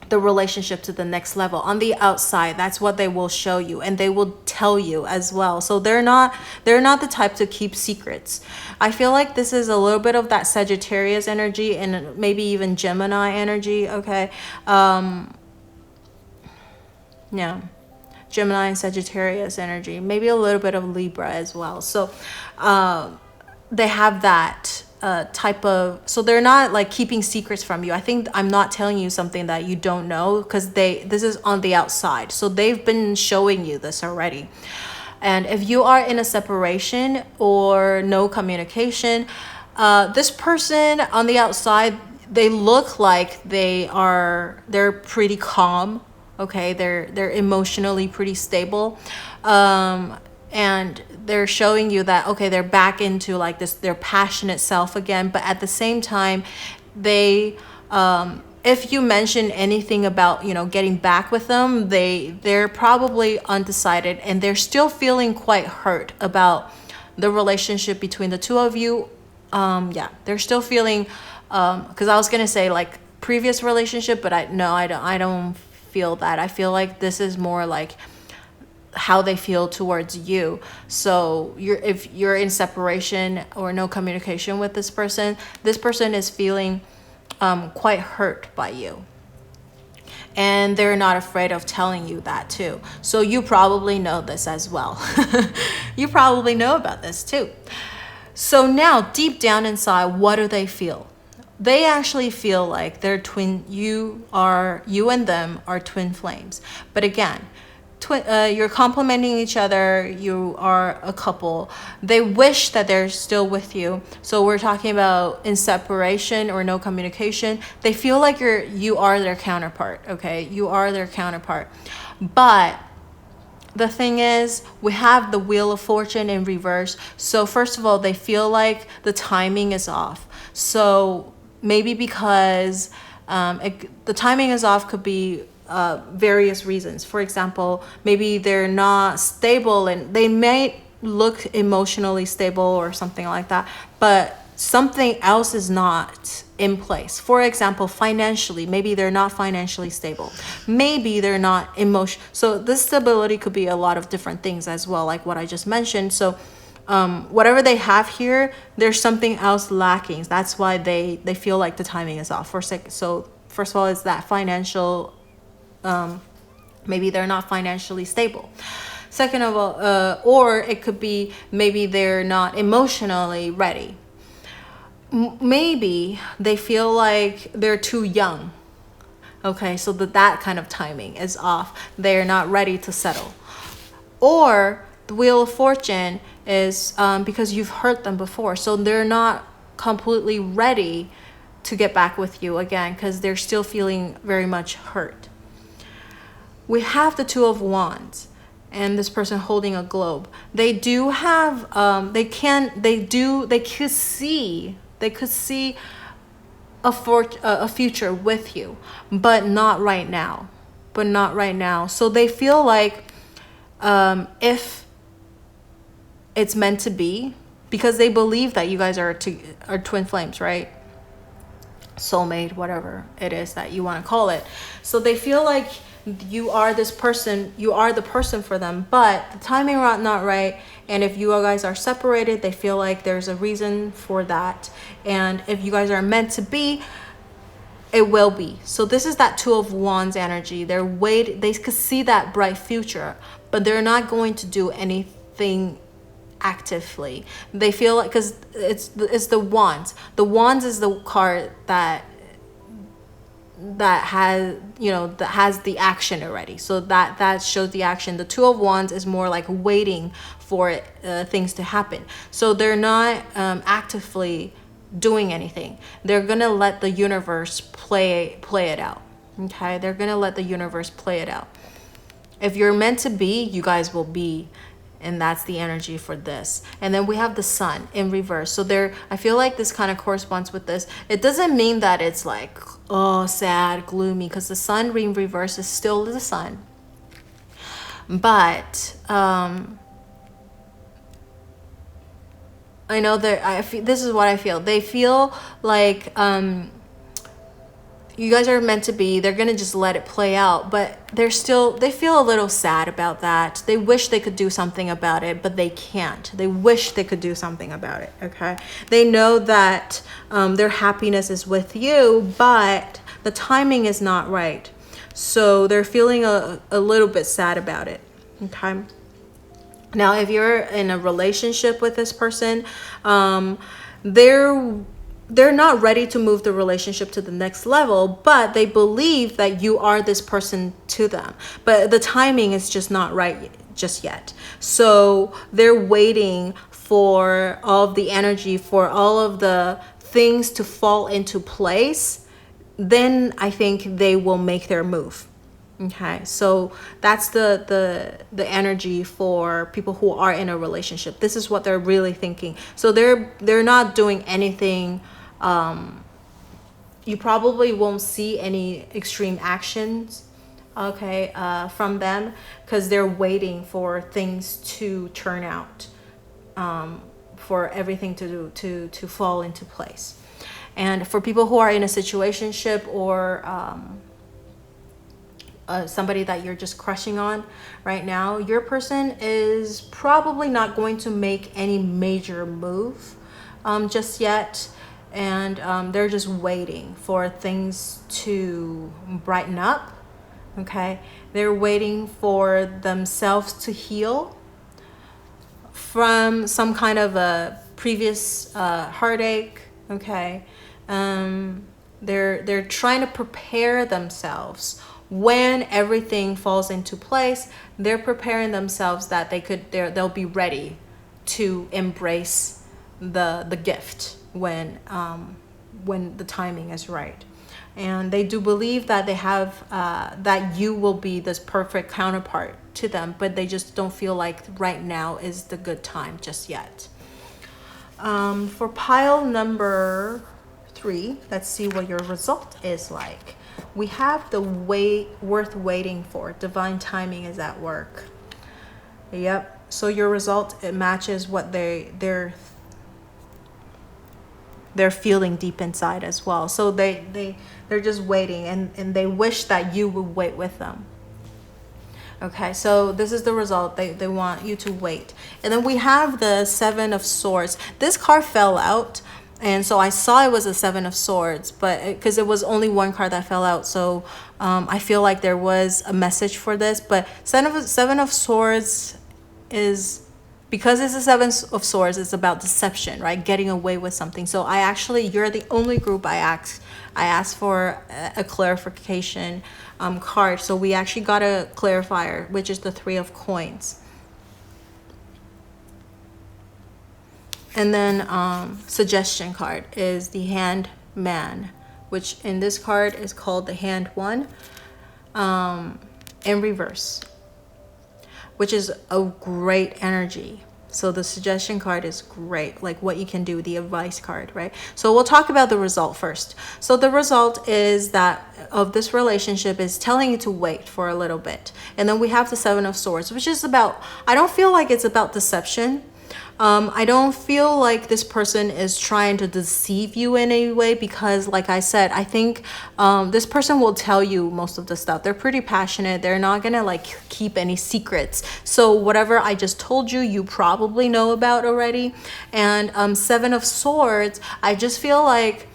the relationship to the next level. On the outside, that's what they will show you, and they will tell you as well. So they're not the type to keep secrets. I feel like this is a little bit of that Sagittarius energy and maybe even Gemini energy. Okay, yeah, Gemini and Sagittarius energy, maybe a little bit of Libra as well. So they have that type of, so they're not like keeping secrets from you. I think I'm not telling you something that you don't know, because this is on the outside, so they've been showing you this already. And if you are in a separation or no communication, this person on the outside, they look like they're pretty calm. Okay, they're emotionally pretty stable, and they're showing you that, okay, they're back into like this, their passionate self again. But at the same time, they if you mention anything about, getting back with them, they're probably undecided, and they're still feeling quite hurt about the relationship between the two of you. Yeah, they're still feeling, because I was gonna say like previous relationship, but I don't feel that. I feel like this is more like how they feel towards you. So if you're in separation or no communication with this person is feeling quite hurt by you, and they're not afraid of telling you that too. So you probably know this as well. You probably know about this too. So now, deep down inside, what do they feel? They actually feel like they're twin. You and them are twin flames. But again, you're complementing each other. You are a couple. They wish that they're still with you. So we're talking about in separation or no communication. They feel like you are their counterpart. Okay, you are their counterpart. But the thing is, we have the Wheel of Fortune in reverse. So first of all, they feel like the timing is off. So maybe because the timing is off could be various reasons. For example, maybe they're not stable, and they may look emotionally stable or something like that, but something else is not in place. For example, financially, maybe they're not financially stable. Maybe they're not So this stability could be a lot of different things as well, like what I just mentioned. So whatever they have here, there's something else lacking. That's why they feel like the timing is off. So first of all, it's that financial, maybe they're not financially stable. Second of all, or it could be maybe they're not emotionally ready. Maybe they feel like they're too young. Okay, so that kind of timing is off. They're not ready to settle. Or the Wheel of Fortune is because you've hurt them before, so they're not completely ready to get back with you again, because they're still feeling very much hurt. We have the Two of Wands, and this person holding a globe. They do have they could see a future with you, but not right now. So they feel like if it's meant to be, because they believe that you guys are twin flames, right? Soulmate, whatever it is that you want to call it. So they feel like you are this person, you are the person for them, but the timing not right. And if you guys are separated, they feel like there's a reason for that. And if you guys are meant to be, it will be. So this is that Two of Wands energy. They could see that bright future, but they're not going to do anything actively. They feel like, because it's the Wands. The Wands is the card that has the action already. So that shows the action. The Two of Wands is more like waiting for things to happen. So they're not actively doing anything. They're gonna let the universe play it out. Okay, they're gonna let the universe play it out. If you're meant to be, you guys will be. And that's the energy for this. And then we have the Sun in reverse. So I feel like this kind of corresponds with this. It doesn't mean that it's like, oh, sad, gloomy, because the Sun in reverse is still the Sun. But I know that this is what I feel. They feel like you guys are meant to be. They're gonna just let it play out, but they feel a little sad about that. They wish they could do something about it, but they can't. They wish they could do something about it. Okay, they know that their happiness is with you, but the timing is not right. So they're feeling a little bit sad about it. Okay. Now, if you're in a relationship with this person, they're not ready to move the relationship to the next level, but they believe that you are this person to them. But the timing is just not right just yet. So they're waiting for all of the energy, for all of the things to fall into place. Then I think they will make their move. Okay, so that's the energy for people who are in a relationship. This is what they're really thinking. So they're not doing anything. You probably won't see any extreme actions, okay, from them, because they're waiting for things to turn out, for everything to fall into place. And for people who are in a situationship or somebody that you're just crushing on right now, your person is probably not going to make any major move just yet. And they're just waiting for things to brighten up. Okay, they're waiting for themselves to heal from some kind of a previous heartache. Okay, they're trying to prepare themselves. When everything falls into place, they're preparing themselves that they'll be ready to embrace the gift when the timing is right. And they do believe that they have that you will be this perfect counterpart to them, but they just don't feel like right now is the good time just yet. For pile number 3, let's see what your result is like. We have the worth waiting for. Divine timing is at work. Yep. So your result, it matches what they're feeling deep inside as well. So they're just waiting, and they wish that you would wait with them. Okay, so this is the result. They want you to wait. And then we have the 7 of Swords. This card fell out, and so I saw it was a 7 of Swords, but because it was only one card that fell out, so I feel like there was a message for this. But 7 of Swords is, because it's a 7 of Swords, it's about deception, right? Getting away with something. So you're the only group I asked for a clarification card. So we actually got a clarifier, which is the 3 of Coins. And then suggestion card is the Hangman, which in this card is called the Hand 1, in reverse. which is a great energy. So the suggestion card is great, like what you can do, the advice card, right? So we'll talk about the result first. So the result is that of this relationship is telling you to wait for a little bit. And then we have the Seven of Swords, which is about, I don't feel like it's about deception. I don't feel like this person is trying to deceive you in any way, because like I said, I think this person will tell you most of the stuff. They're pretty passionate. They're not gonna like keep any secrets. So whatever I just told you, you probably know about already. And Seven of Swords, I just feel like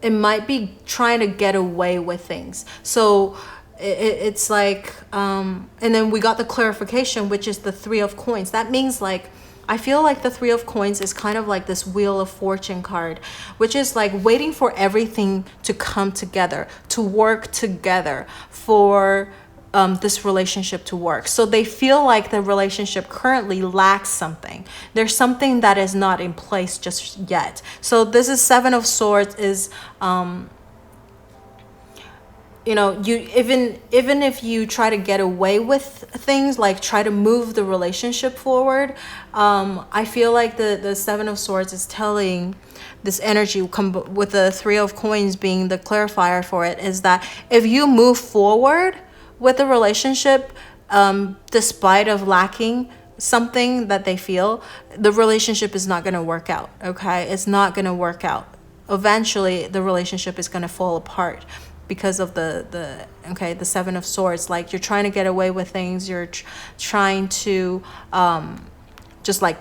it might be trying to get away with things. So it's like and then we got the clarification, which is the Three of Coins. That means like, I feel like the Three of Coins is kind of like this Wheel of Fortune card, which is like waiting for everything to come together, to work together for this relationship to work. So they feel like the relationship currently lacks something. There's something that is not in place just yet. So this is Seven of Swords is you know, you even if you try to get away with things, like try to move the relationship forward, I feel like the Seven of Swords is telling this energy, with the Three of Coins being the clarifier for it, is that if you move forward with the relationship, despite of lacking something that they feel, the relationship is not going to work out. Okay, it's not going to work out. Eventually the relationship is going to fall apart because of the Seven of Swords. Like, you're trying to get away with things, you're trying to just like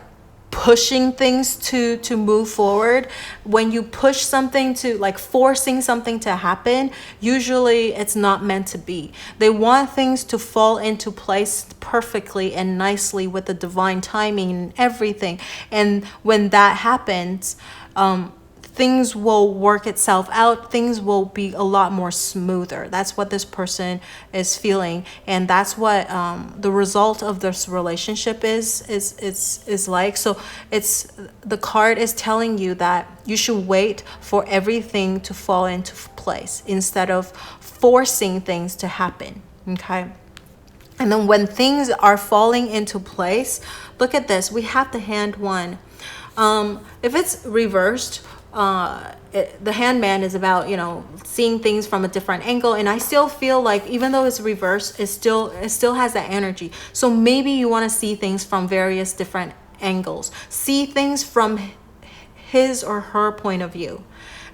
pushing things to move forward. When you push something to, like, forcing something to happen, usually it's not meant to be. They want things to fall into place perfectly and nicely with the divine timing and everything. And when that happens, things will work itself out. Things will be a lot more smoother. That's what this person is feeling, and that's what the result of this relationship is like. So it's, the card is telling you that you should wait for everything to fall into place instead of forcing things to happen. Okay. And then when things are falling into place, look at this. We have the Hand One. If it's reversed, the Handman is about, you know, seeing things from a different angle. And I still feel like, even though it's reversed, it still has that energy. So maybe you want to see things from various different angles. See things from his or her point of view.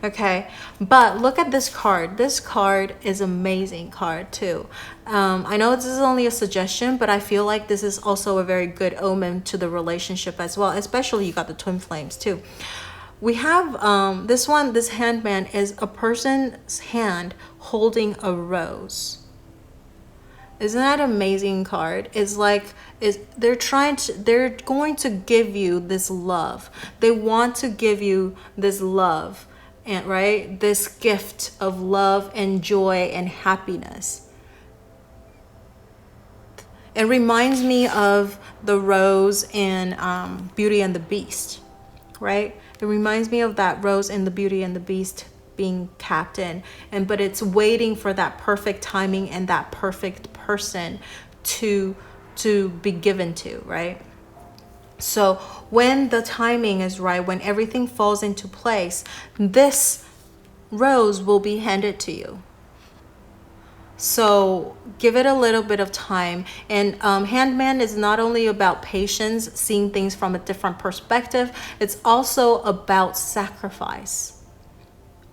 Okay, but look at this card. This card is amazing card too. I know this is only a suggestion, but I feel like this is also a very good omen to the relationship as well. Especially you got the twin flames too. We have this one. This Handman is a person's hand holding a rose. Isn't that an amazing card? It's like, they're going to give you this love. They want to give you this love, and right, this gift of love and joy and happiness. It reminds me of the rose in Beauty and the Beast, right? It reminds me of that rose in the Beauty and the Beast being capped in, but it's waiting for that perfect timing and that perfect person to be given to, right? So when the timing is right, when everything falls into place, this rose will be handed to you. So give it a little bit of time. And Handman is not only about patience, seeing things from a different perspective, it's also about sacrifice.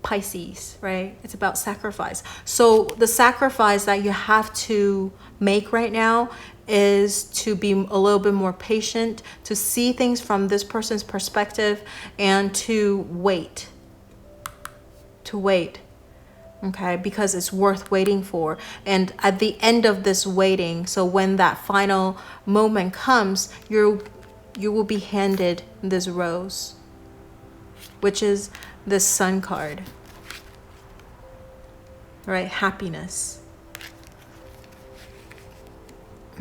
Pisces, right? It's about sacrifice. So the sacrifice that you have to make right now is to be a little bit more patient, to see things from this person's perspective, and to wait. Okay, because it's worth waiting for. And at the end of this waiting, so when that final moment comes, you will be handed this rose, which is this Sun card, right? Happiness.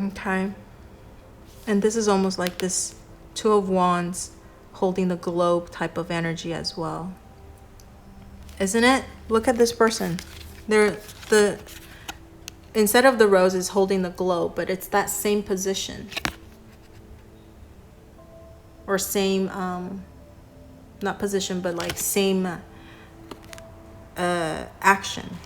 Okay, and this is almost like this Two of Wands holding the globe type of energy as well. Isn't it? Look at this person. It's instead of the rose is holding the globe, but it's that same position. Or same, not position, but like same action.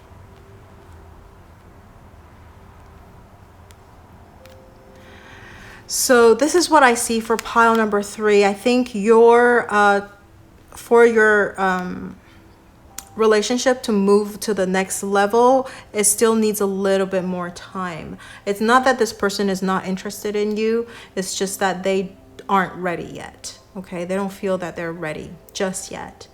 So this is what I see for pile number 3. I think for your relationship to move to the next level, it still needs a little bit more time. It's not that this person is not interested in you. It's just that they aren't ready yet. Okay, they don't feel that they're ready just yet.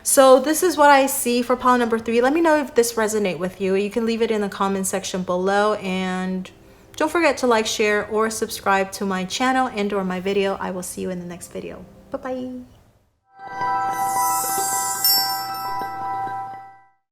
So this is what I see for pile number 3. Let me know if this resonates with you. You can leave it in the comment section below, and don't forget to like, share, or subscribe to my channel and or my video. I will see you in the next video. Bye-bye.